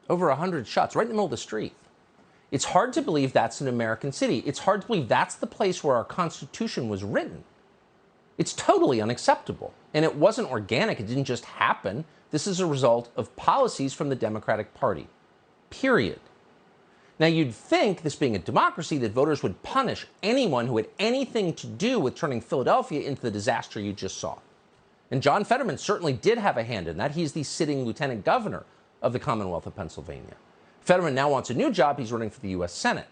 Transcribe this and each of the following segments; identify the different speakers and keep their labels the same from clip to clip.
Speaker 1: Over 100 shots right in the middle of the street. It's hard to believe that's an American city. It's hard to believe that's the place where our Constitution was written. It's totally unacceptable. And it wasn't organic. It didn't just happen. This is a result of policies from the Democratic Party. Period. Now, you'd think, this being a democracy, that voters would punish anyone who had anything to do with turning Philadelphia into the disaster you just saw. And John Fetterman certainly did have a hand in that. He's the sitting lieutenant governor of the Commonwealth of Pennsylvania. Fetterman now wants a new job. He's running for the U.S. Senate.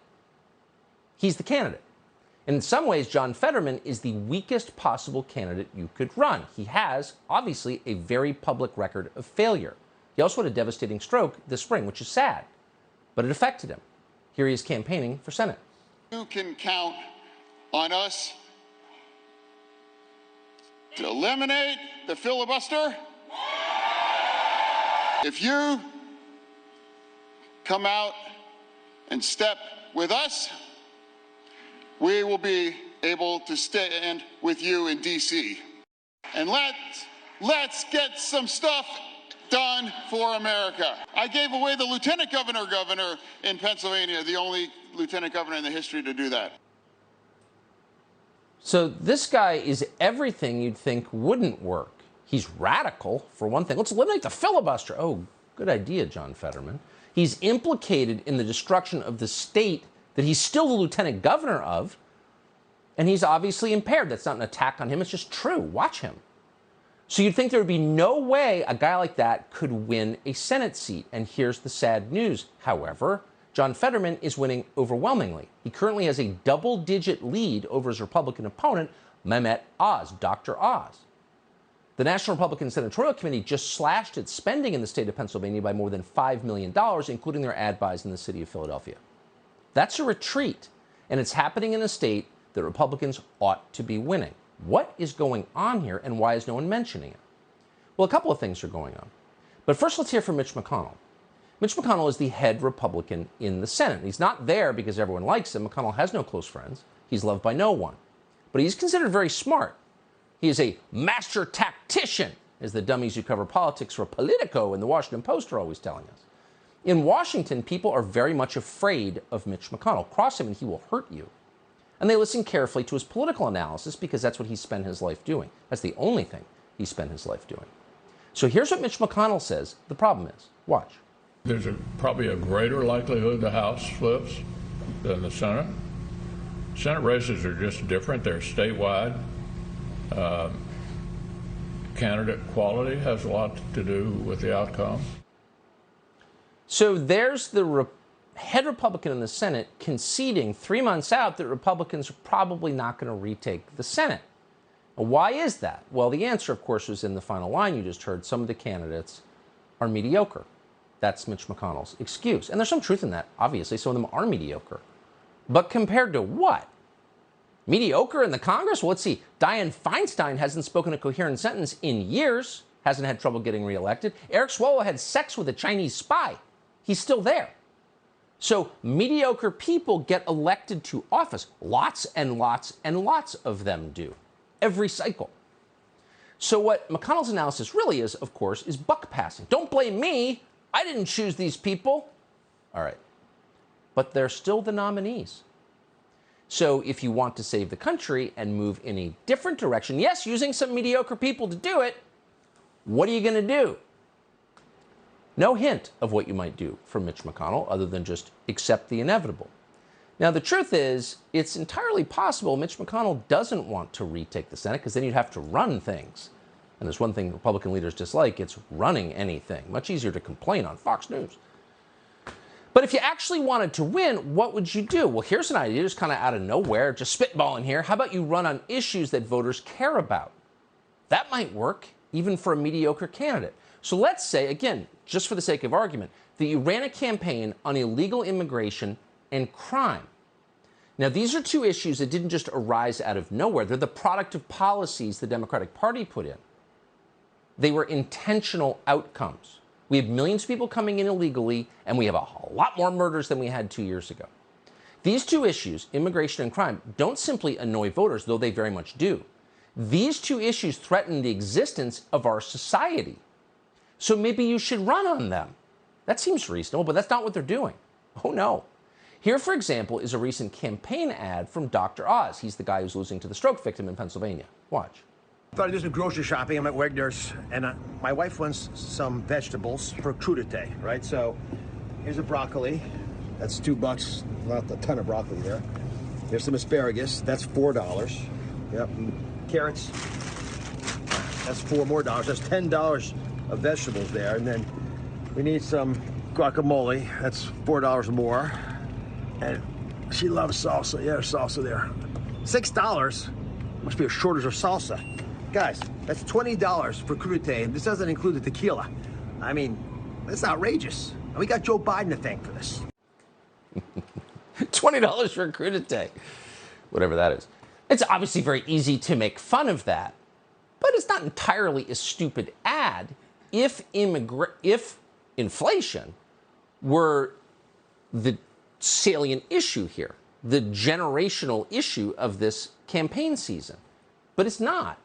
Speaker 1: He's the candidate. And in some ways, John Fetterman is the weakest possible candidate you could run. He has, obviously, a very public record of failure. He also had a devastating stroke this spring, which is sad, but it affected him. Here he is campaigning for Senate.
Speaker 2: You can count on us to eliminate the filibuster. If you come out and step with us, we will be able to stand with you in D.C. And let's get some stuff done for America. I gave away the lieutenant governor in Pennsylvania, the only lieutenant governor in the history to do that.
Speaker 1: So this guy is everything you'd think wouldn't work. He's radical, for one thing. Let's eliminate the filibuster. Oh, good idea, John Fetterman. He's implicated in the destruction of the state that he's still the lieutenant governor of, and he's obviously impaired. That's not an attack on him. It's just true. Watch him. So you'd think there would be no way a guy like that could win a Senate seat. And here's the sad news. However, John Fetterman is winning overwhelmingly. He currently has a double-digit lead over his Republican opponent, Mehmet Oz, Dr. Oz. The National Republican Senatorial Committee just slashed its spending in the state of Pennsylvania by more than $5 million, including their ad buys in the city of Philadelphia. That's a retreat, and it's happening in a state that Republicans ought to be winning. What is going on here, and why is no one mentioning it? Well, a couple of things are going on. But first, let's hear from Mitch McConnell. Mitch McConnell is the head Republican in the Senate. He's not there because everyone likes him. McConnell has no close friends. He's loved by no one. But he's considered very smart. He is a master tactician, as the dummies who cover politics for Politico and the Washington Post are always telling us. In Washington, people are very much afraid of Mitch McConnell. Cross him and he will hurt you. And they listen carefully to his political analysis because that's what he spent his life doing. That's the only thing he spent his life doing. So here's what Mitch McConnell says the problem is. Watch.
Speaker 3: There's probably a greater likelihood the House flips than the Senate. Senate races are just different. They're statewide. Candidate quality has a lot to do with the outcome.
Speaker 1: So there's the head Republican in the Senate conceding 3 months out that Republicans are probably not going to retake the Senate. Now, why is that? Well, the answer, of course, was in the final line you just heard. Some of the candidates are mediocre. That's Mitch McConnell's excuse. And there's some truth in that, obviously. Some of them are mediocre. But compared to what? Mediocre in the Congress? Well, let's see. Dianne Feinstein hasn't spoken a coherent sentence in years, hasn't had trouble getting reelected. Eric Swalwell had sex with a Chinese spy. He's still there. So mediocre people get elected to office. Lots and lots and lots of them do. Every cycle. So what McConnell's analysis really is, of course, is buck passing. Don't blame me. I didn't choose these people. All right. But they're still the nominees. So if you want to save the country and move in a different direction, yes, using some mediocre people to do it, what are you going to do? No hint of what you might do from Mitch McConnell other than just accept the inevitable. Now, the truth is, it's entirely possible Mitch McConnell doesn't want to retake the Senate because then you'd have to run things. And there's one thing Republican leaders dislike, it's running anything. Much easier to complain on Fox News. But if you actually wanted to win, what would you do? Well, here's an idea, just kind of out of nowhere, just spitballing here. How about you run on issues that voters care about? That might work, even for a mediocre candidate. So let's say, again, just for the sake of argument, that you ran a campaign on illegal immigration and crime. Now, these are two issues that didn't just arise out of nowhere. They're the product of policies the Democratic Party put in. They were intentional outcomes. We have millions of people coming in illegally, and we have a lot more murders than we had 2 years ago. These two issues, immigration and crime, don't simply annoy voters, though they very much do. These two issues threaten the existence of our society. So maybe you should run on them. That seems reasonable, but that's not what they're doing. Oh, no. Here, for example, is a recent campaign ad from Dr. Oz. He's the guy who's losing to the stroke victim in Pennsylvania. Watch.
Speaker 4: I thought I'd do some grocery shopping. I'm at Wegner's, and my wife wants some vegetables for crudité, right? So here's a broccoli. That's $2. Not a ton of broccoli there. Here's some asparagus. That's $4. Yep. And carrots. That's $4 more. That's $10 of vegetables there. And then we need some guacamole. That's $4 more. And she loves salsa. Yeah, there's salsa there. $6. Must be a shortage of salsa. Guys, that's $20 for crudité, and this doesn't include the tequila. I mean, that's outrageous. And we got Joe Biden to thank for this.
Speaker 1: $20 for a crudité, whatever that is. It's obviously very easy to make fun of that, but it's not entirely a stupid ad if inflation were the salient issue here, the generational issue of this campaign season. But it's not.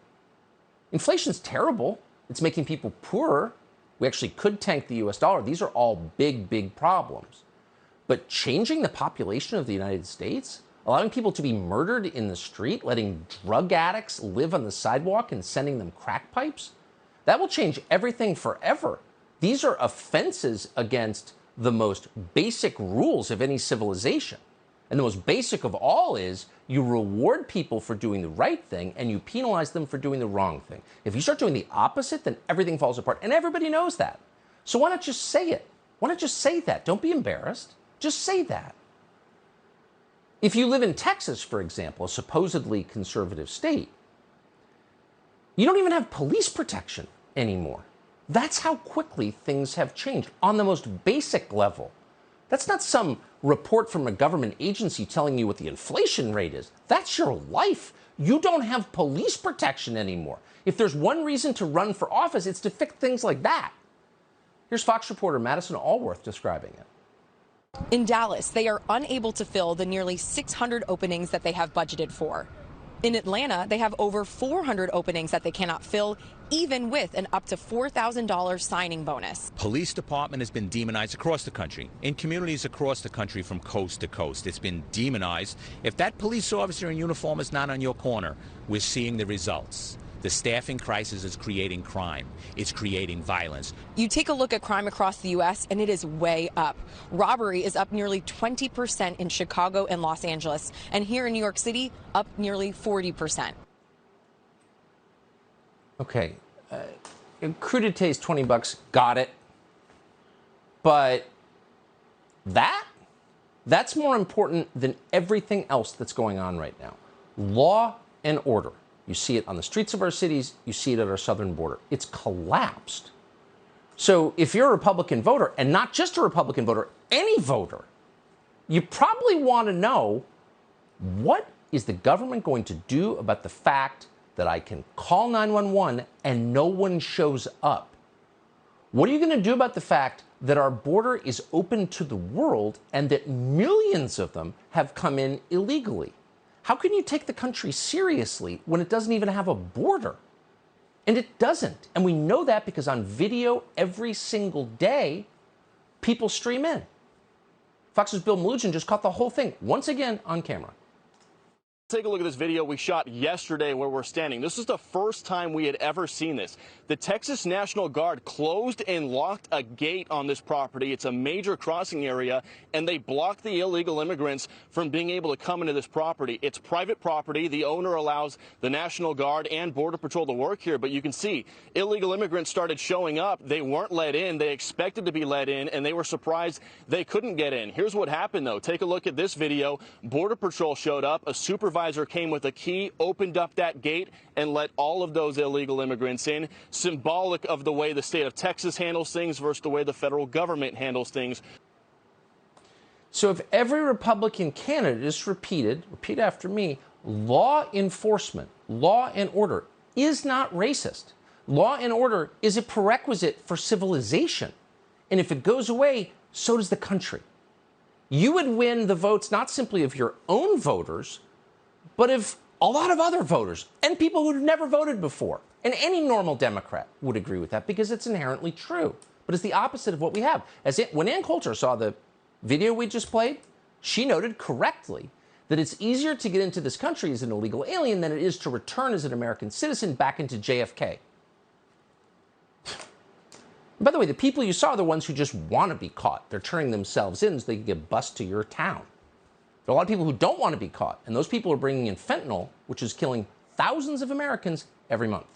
Speaker 1: Inflation's terrible. It's making people poorer. We actually could tank the US dollar. These are all big, big problems. But changing the population of the United States, allowing people to be murdered in the street, letting drug addicts live on the sidewalk and sending them crack pipes, that will change everything forever. These are offenses against the most basic rules of any civilization. And the most basic of all is you reward people for doing the right thing and you penalize them for doing the wrong thing. If you start doing the opposite, then everything falls apart. And everybody knows that. So why not just say it? Why not just say that? Don't be embarrassed. Just say that. If you live in Texas, for example, a supposedly conservative state, you don't even have police protection anymore. That's how quickly things have changed on the most basic level. That's not some report from a government agency telling you what the inflation rate is. That's your life. You don't have police protection anymore. If there's one reason to run for office, it's to fix things like that. Here's Fox reporter Madison Allworth describing it.
Speaker 5: In Dallas, they are unable to fill the nearly 600 openings that they have budgeted for. In Atlanta, they have over 400 openings that they cannot fill, even with an up to $4,000 signing bonus.
Speaker 6: Police department has been demonized across the country, in communities across the country from coast to coast. It's been demonized. If that police officer in uniform is not on your corner, we're seeing the results. The staffing crisis is creating crime. It's creating violence.
Speaker 5: You take a look at crime across the U.S., and it is way up. Robbery is up nearly 20% in Chicago and Los Angeles, and here in New York City, up nearly 40%.
Speaker 1: Okay, crudité is $20. Got it. But that's more important than everything else that's going on right now. Law and order. You see it on the streets of our cities. You see it at our southern border. It's collapsed. So if you're a Republican voter, and not just a Republican voter, any voter, you probably want to know, what is the government going to do about the fact that I can call 911 and no one shows up? What are you going to do about the fact that our border is open to the world and that millions of them have come in illegally? How can you take the country seriously when it doesn't even have a border? And it doesn't. And we know that because on video every single day, people stream in. Fox's Bill Melugin just caught the whole thing once again on camera.
Speaker 7: Take a look at this video we shot yesterday where we're standing. This is the first time we had ever seen this. The Texas National Guard closed and locked a gate on this property. It's a major crossing area, and they blocked the illegal immigrants from being able to come into this property. It's private property. The owner allows the National Guard and Border Patrol to work here, but you can see illegal immigrants started showing up. They weren't let in. They expected to be let in, and they were surprised they couldn't get in. Here's what happened, though. Take a look at this video. Border Patrol showed up. A supervisor came with a key, opened up that gate, and let all of those illegal immigrants in. Symbolic of the way the state of Texas handles things versus the way the federal government handles things.
Speaker 1: So if every Republican candidate just repeat after me, law enforcement, law and order is not racist. Law and order is a prerequisite for civilization. And if it goes away, so does the country. You would win the votes not simply of your own voters, but of a lot of other voters and people who've never voted before. And any normal Democrat would agree with that because it's inherently true. but it's the opposite of what we have. When Ann Coulter saw the video we just played, she noted correctly that it's easier to get into this country as an illegal alien than it is to return as an American citizen back into JFK. By the way, the people you saw are the ones who just want to be caught. They're turning themselves in so they can get bused to your town. There are a lot of people who don't want to be caught, and those people are bringing in fentanyl, which is killing thousands of Americans every month.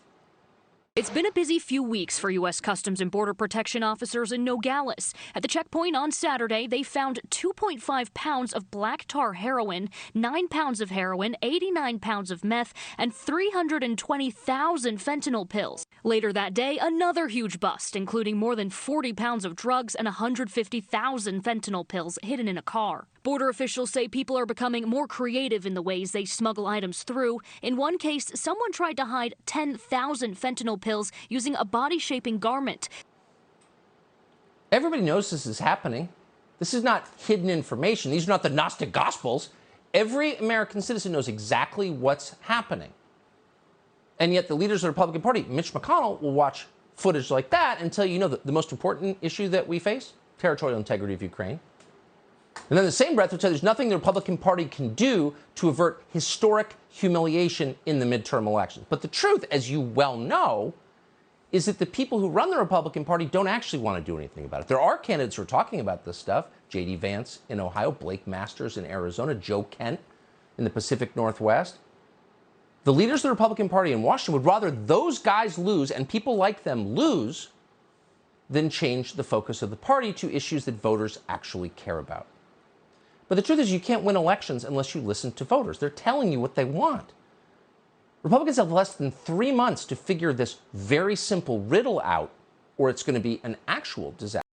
Speaker 8: It's been a busy few weeks for U.S. Customs and Border Protection officers in Nogales. At the checkpoint on Saturday, they found 2.5 pounds of black tar heroin, 9 pounds of heroin, 89 pounds of meth, and 320,000 fentanyl pills. Later that day, another huge bust, including more than 40 pounds of drugs and 150,000 fentanyl pills hidden in a car. Border officials say people are becoming more creative in the ways they smuggle items through. In one case, someone tried to hide 10,000 fentanyl pills using a body-shaping garment.
Speaker 1: Everybody knows this is happening. This is not hidden information. These are not the Gnostic Gospels. Every American citizen knows exactly what's happening. And yet the leaders of the Republican Party, Mitch McConnell, will watch footage like that and tell you, the most important issue that we face, territorial integrity of Ukraine. And then in the same breath, will tell you there's nothing the Republican Party can do to avert historic humiliation in the midterm elections. But the truth, as you well know, is that the people who run the Republican Party don't actually want to do anything about it. There are candidates who are talking about this stuff. J.D. Vance in Ohio, Blake Masters in Arizona, Joe Kent in the Pacific Northwest. The leaders of the Republican Party in Washington would rather those guys lose and people like them lose than change the focus of the party to issues that voters actually care about. But the truth is you can't win elections unless you listen to voters. They're telling you what they want. Republicans have less than 3 months to figure this very simple riddle out, or it's going to be an actual disaster.